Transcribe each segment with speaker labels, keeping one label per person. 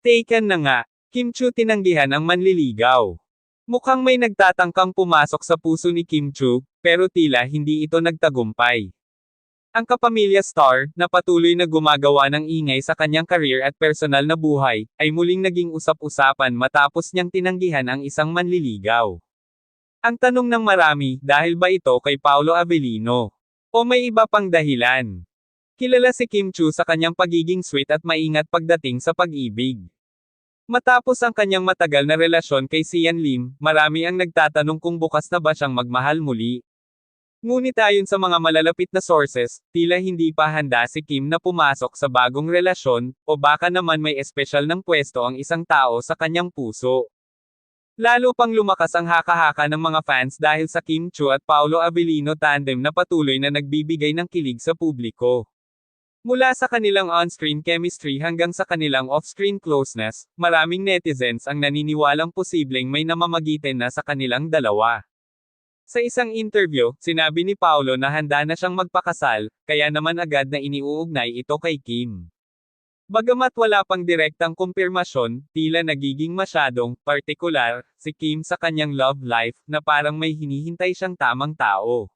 Speaker 1: Taken na nga, Kim Chu tinanggihan ang manliligaw. Mukhang may nagtatangkang pumasok sa puso ni Kim Chu, pero tila hindi ito nagtagumpay. Ang kapamilya star, na patuloy na gumagawa ng ingay sa kanyang career at personal na buhay, ay muling naging usap-usapan matapos niyang tinanggihan ang isang manliligaw. Ang tanong ng marami, dahil ba ito kay Paolo Avellino? O may iba pang dahilan? Kilala si Kim Chu sa kanyang pagiging sweet at maingat pagdating sa pag-ibig. Matapos ang kanyang matagal na relasyon kay Sian Lim, marami ang nagtatanong kung bukas na ba siyang magmahal muli. Ngunit ayon sa mga malalapit na sources, tila hindi pa handa si Kim na pumasok sa bagong relasyon, o baka naman may espesyal ng pwesto ang isang tao sa kanyang puso. Lalo pang lumakas ang haka-haka ng mga fans dahil sa Kim Chu at Paolo Avellino tandem na patuloy na nagbibigay ng kilig sa publiko. Mula sa kanilang on-screen chemistry hanggang sa kanilang off-screen closeness, maraming netizens ang naniniwalang posibleng may namamagitan na sa kanilang dalawa. Sa isang interview, sinabi ni Paolo na handa na siyang magpakasal, kaya naman agad na iniuugnay ito kay Kim. Bagamat wala pang direktang kumpirmasyon, tila nagiging masyadong partikular si Kim sa kanyang love life na parang may hinihintay siyang tamang tao.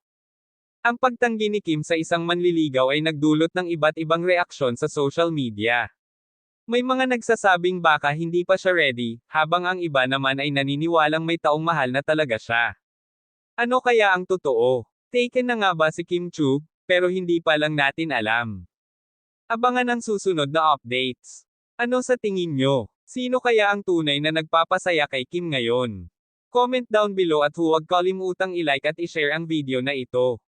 Speaker 1: Ang pagtanggi ni Kim sa isang manliligaw ay nagdulot ng iba't ibang reaksyon sa social media. May mga nagsasabing baka hindi pa siya ready, habang ang iba naman ay naniniwalang may taong mahal na talaga siya. Ano kaya ang totoo? Taken na nga ba si Kim Chu, pero hindi pa lang natin alam? Abangan ang susunod na updates. Ano sa tingin nyo? Sino kaya ang tunay na nagpapasaya kay Kim ngayon? Comment down below at huwag kalimutang i-like at i-share ang video na ito.